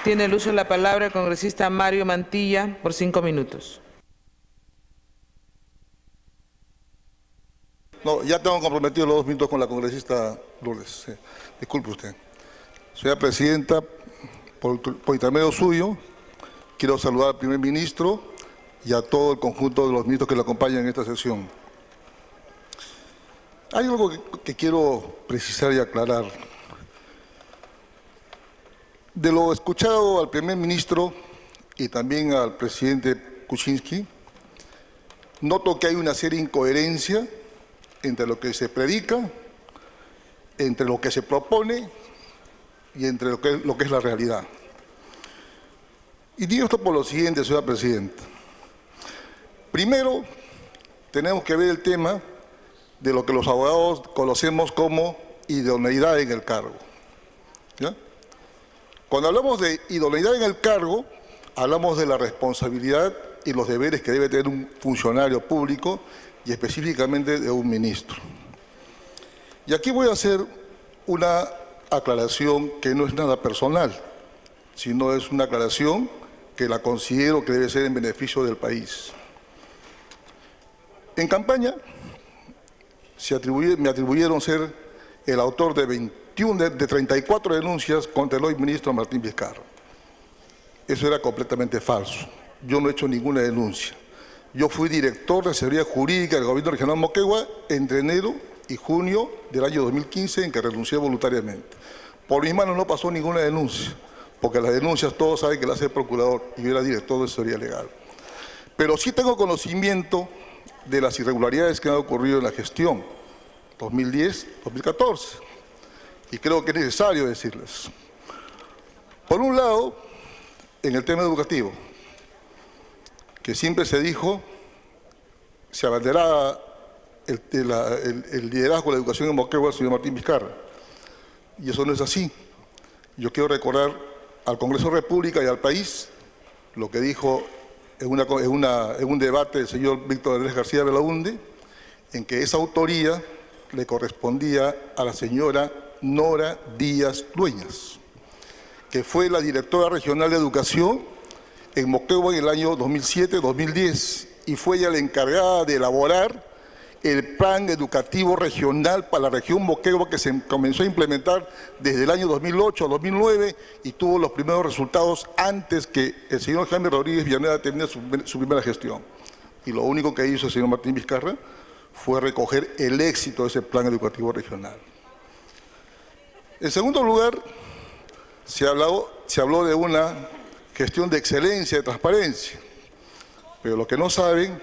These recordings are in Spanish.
Tiene el uso de la palabra el congresista Mario Mantilla por 5 minutos. No, ya tengo comprometido los 2 minutos con la congresista Lourdes. Sí. Disculpe usted. Señora Presidenta, por intermedio suyo, quiero saludar al primer ministro y a todo el conjunto de los ministros que le acompañan en esta sesión. Hay algo que quiero precisar y aclarar. De lo escuchado al primer ministro y también al presidente Kuczynski, noto que hay una seria incoherencia entre lo que se predica, entre lo que se propone y entre lo que es la realidad. Y digo esto por lo siguiente, señora Presidenta. Primero, tenemos que ver el tema de lo que los abogados conocemos como idoneidad en el cargo. ¿Ya? Cuando hablamos de idoneidad en el cargo, hablamos de la responsabilidad y los deberes que debe tener un funcionario público y específicamente de un ministro. Y aquí voy a hacer una aclaración que no es nada personal, sino es una aclaración que la considero que debe ser en beneficio del país. En campaña me atribuyeron ser el autor de 34 denuncias contra el hoy ministro Martín Vizcarra. Eso era completamente falso. Yo no he hecho ninguna denuncia. Yo fui director de Seguridad Jurídica del Gobierno Regional Moquegua entre enero y junio del año 2015, en que renuncié voluntariamente. Por mis manos no pasó ninguna denuncia, porque las denuncias todos saben que las hace el procurador y yo era director de Seguridad Legal. Pero sí tengo conocimiento de las irregularidades que han ocurrido en la gestión 2010-2014, y creo que es necesario decirles. Por un lado, en el tema educativo, que siempre se dijo, se abanderaba el liderazgo de la educación en Moquegua del señor Martín Vizcarra, y eso no es así. Yo quiero recordar al Congreso de la República y al país lo que dijo en un debate el señor Víctor Andrés García Belaúnde, en que esa autoría le correspondía a la señora Nora Díaz Dueñas, que fue la directora regional de educación en Moquegua en el año 2007-2010, y fue ella la encargada de elaborar el plan educativo regional para la región Moquegua, que se comenzó a implementar desde el año 2008-2009 y tuvo los primeros resultados antes que el señor Jaime Rodríguez Villanueva termine su primera gestión. Y lo único que hizo el señor Martín Vizcarra fue recoger el éxito de ese plan educativo regional. En segundo lugar, se habló de una gestión de excelencia, de transparencia, pero lo que no saben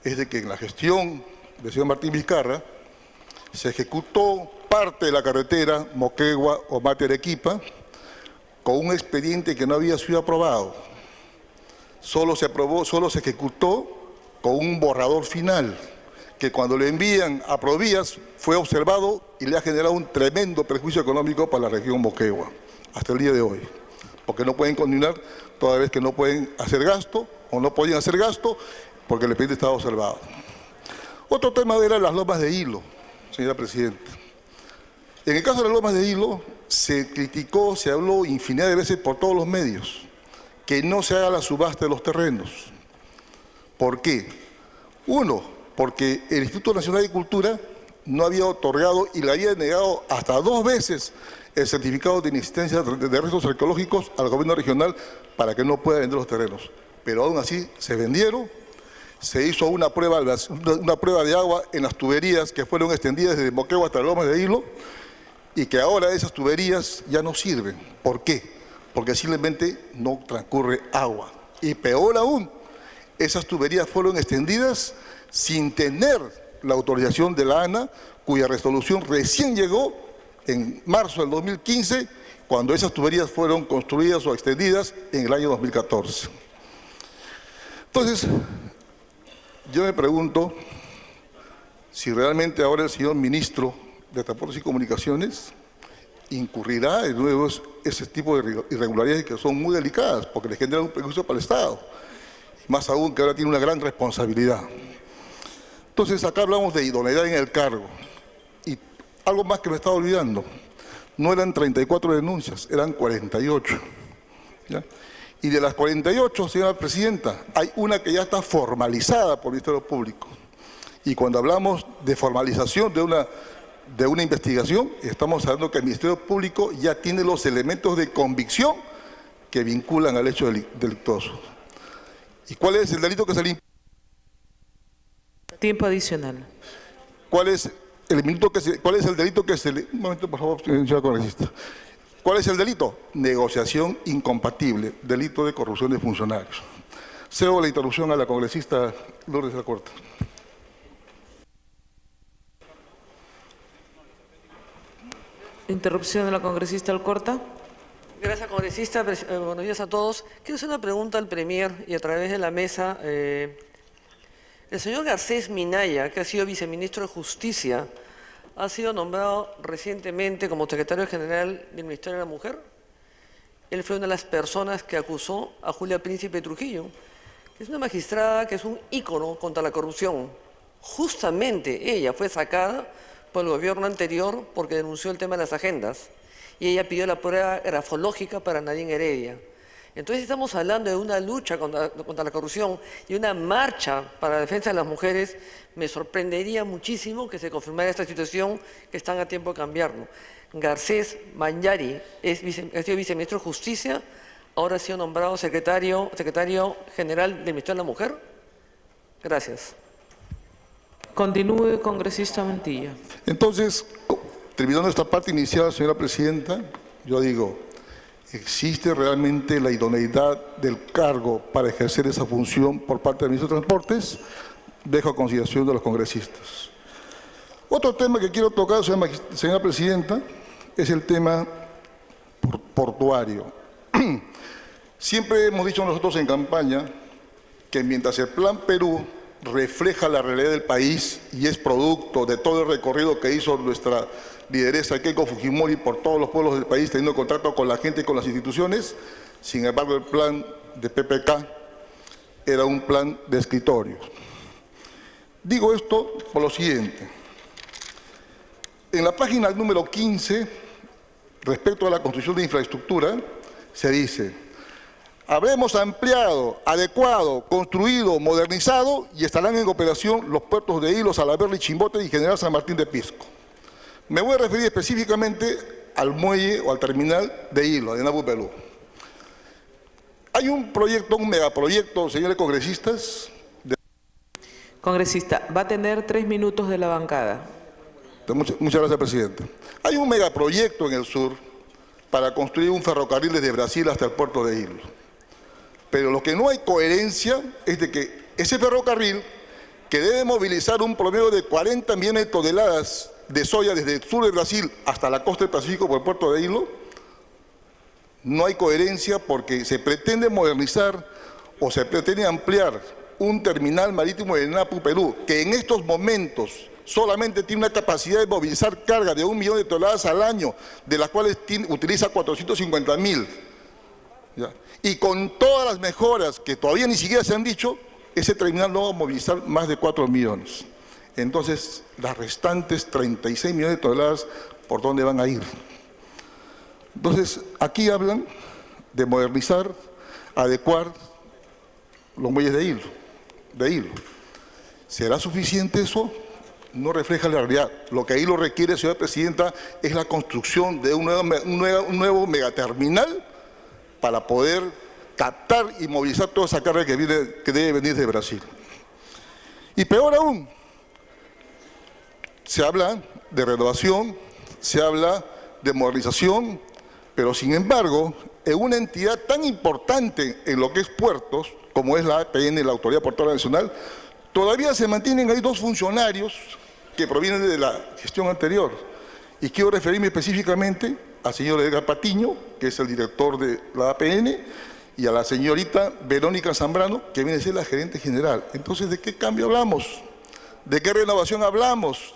es de que en la gestión del señor Martín Vizcarra se ejecutó parte de la carretera Moquegua-Omate-Arequipa con un expediente que no había sido aprobado. Solo se ejecutó con un borrador final, que cuando le envían a Provías fue observado y le ha generado un tremendo perjuicio económico para la región Moquegua, hasta el día de hoy, porque no pueden continuar toda vez que no pueden hacer gasto o no podían hacer gasto porque el expediente estaba observado. Otro tema eran las lomas de hilo, señora Presidenta. En el caso de las lomas de hilo se criticó, se habló infinidad de veces por todos los medios que no se haga la subasta de los terrenos. ¿Por qué? Uno, porque el Instituto Nacional de Cultura no había otorgado y le había negado hasta 2 veces el certificado de inexistencia de restos arqueológicos al gobierno regional para que no pueda vender los terrenos. Pero aún así se vendieron, se hizo una prueba de agua en las tuberías que fueron extendidas desde Moquegua hasta las lomas de hilo y que ahora esas tuberías ya no sirven. ¿Por qué? Porque simplemente no transcurre agua. Y peor aún, esas tuberías fueron extendidas sin tener la autorización de la ANA, cuya resolución recién llegó en marzo del 2015, cuando esas tuberías fueron construidas o extendidas en el año 2014. Entonces, yo me pregunto si realmente ahora el señor ministro de Transportes y Comunicaciones incurrirá en nuevo ese tipo de irregularidades que son muy delicadas, porque le generan un perjuicio para el Estado, más aún que ahora tiene una gran responsabilidad. Entonces, acá hablamos de idoneidad en el cargo. Y algo más que me estaba olvidando, no eran 34 denuncias, eran 48. ¿ya? Y de las 48, señora Presidenta, hay una que ya está formalizada por el Ministerio Público. Y cuando hablamos de formalización de una investigación, estamos hablando que el Ministerio Público ya tiene los elementos de convicción que vinculan al hecho delictuoso. ¿Y cuál es el delito que se le impone? Tiempo adicional. ¿Cuál es el delito que se le... Un momento, por favor, señora congresista. ¿Cuál es el delito? Negociación incompatible, delito de corrupción de funcionarios. Cedo la interrupción a la congresista Lourdes Alcorta. Interrupción de la congresista Alcorta. Gracias, congresista. Buenos días a todos. Quiero hacer una pregunta al Premier y a través de la mesa. El señor Garcés Minaya, que ha sido viceministro de Justicia, ha sido nombrado recientemente como secretario general del Ministerio de la Mujer. Él fue una de las personas que acusó a Julia Príncipe Trujillo, que es una magistrada que es un ícono contra la corrupción. Justamente ella fue sacada por el gobierno anterior porque denunció el tema de las agendas y ella pidió la prueba grafológica para Nadine Heredia. Entonces estamos hablando de una lucha contra la corrupción y una marcha para la defensa de las mujeres. Me sorprendería muchísimo que se confirmara esta situación, que están a tiempo de cambiarlo. Garcés Manyari ha sido viceministro de Justicia, ahora ha sido nombrado secretario general del Ministerio de la Mujer. Gracias. Continúe, congresista Mantilla. Entonces, terminando esta parte inicial, señora Presidenta, yo digo, ¿existe realmente la idoneidad del cargo para ejercer esa función por parte del Ministro de Transportes? Dejo a consideración de los congresistas. Otro tema que quiero tocar, señora Presidenta, es el tema portuario. Siempre hemos dicho nosotros en campaña que mientras el Plan Perú refleja la realidad del país y es producto de todo el recorrido que hizo nuestra lideresa Keiko Fujimori por todos los pueblos del país, teniendo contacto con la gente y con las instituciones, sin embargo el plan de PPK era un plan de escritorio. Digo esto por lo siguiente. En la página número 15, respecto a la construcción de infraestructura, se dice: habremos ampliado, adecuado, construido, modernizado y estarán en operación los puertos de Hilo, Salaberry, Chimbote y General San Martín de Pisco. Me voy a referir específicamente al muelle o al terminal de Hilo, de Napu Perú. Hay un proyecto, un megaproyecto, señores congresistas. Congresista, va a tener 3 minutos de la bancada. Muchas gracias, Presidenta. Hay un megaproyecto en el sur para construir un ferrocarril desde Brasil hasta el puerto de Hilo. Pero lo que no hay coherencia es de que ese ferrocarril, que debe movilizar un promedio de 40 millones de toneladas de soya desde el sur de Brasil hasta la costa del Pacífico por el puerto de Hilo, no hay coherencia porque se pretende modernizar o se pretende ampliar un terminal marítimo de Napu, Perú, que en estos momentos solamente tiene una capacidad de movilizar carga de 1 millón de toneladas al año, de las cuales utiliza 450.000. Y con todas las mejoras que todavía ni siquiera se han dicho, ese terminal no va a movilizar más de 4 millones. Entonces, las restantes 36 millones de toneladas, ¿por dónde van a ir? Entonces, aquí hablan de modernizar, adecuar los muelles de Hilo. ¿Será suficiente eso? No refleja la realidad. Lo que Hilo requiere, señora Presidenta, es la construcción de un nuevo megaterminal para poder captar y movilizar toda esa carga que debe venir de Brasil. Y peor aún, se habla de renovación, se habla de modernización, pero sin embargo, en una entidad tan importante en lo que es puertos, como es la APN, la Autoridad Portuaria Nacional, todavía se mantienen ahí 2 funcionarios que provienen de la gestión anterior. Y quiero referirme específicamente al señor Edgar Patiño, que es el director de la APN, y a la señorita Verónica Zambrano, que viene a ser la gerente general. Entonces, ¿de qué cambio hablamos? ¿De qué renovación hablamos?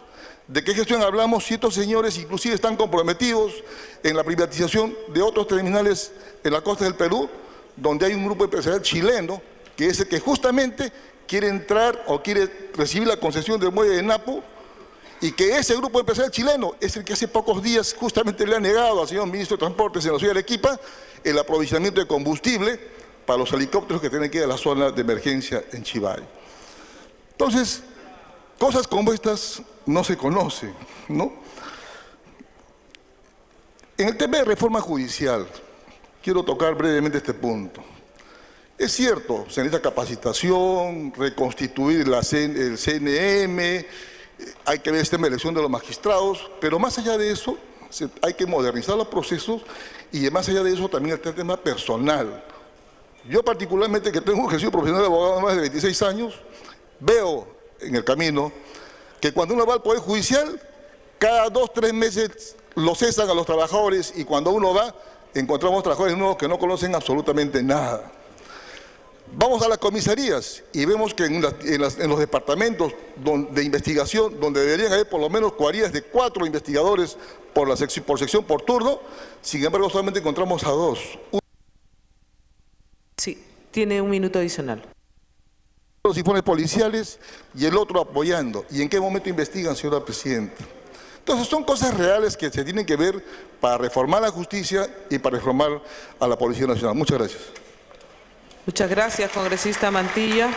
¿De qué gestión hablamos si estos señores inclusive están comprometidos en la privatización de otros terminales en la costa del Perú, donde hay un grupo empresarial chileno, que es el que justamente quiere entrar o quiere recibir la concesión del muelle de Napu y que ese grupo empresarial chileno es el que hace pocos días justamente le ha negado al señor ministro de Transportes en la ciudad de Arequipa el aprovisionamiento de combustible para los helicópteros que tienen que ir a la zona de emergencia en Chivay. Entonces, cosas como estas no se conocen, ¿no? En el tema de reforma judicial, quiero tocar brevemente este punto. Es cierto, se necesita capacitación, reconstituir el CNM, hay que ver el tema de elección de los magistrados, pero más allá de eso, hay que modernizar los procesos y más allá de eso también está el tema personal. Yo particularmente, que tengo un ejercicio profesional de abogado de más de 26 años, veo en el camino que cuando uno va al Poder Judicial, cada 2 o 3 meses lo cesan a los trabajadores y cuando uno va, encontramos trabajadores nuevos que no conocen absolutamente nada. Vamos a las comisarías y vemos que en los departamentos de investigación, donde deberían haber por lo menos cuadrillas de 4 investigadores por sección por turno, sin embargo solamente encontramos a 2. Sí, tiene un minuto adicional. Los informes policiales y el otro apoyando. ¿Y en qué momento investigan, señora presidenta? Entonces son cosas reales que se tienen que ver para reformar la justicia y para reformar a la Policía Nacional. Muchas gracias. Muchas gracias, congresista Mantilla.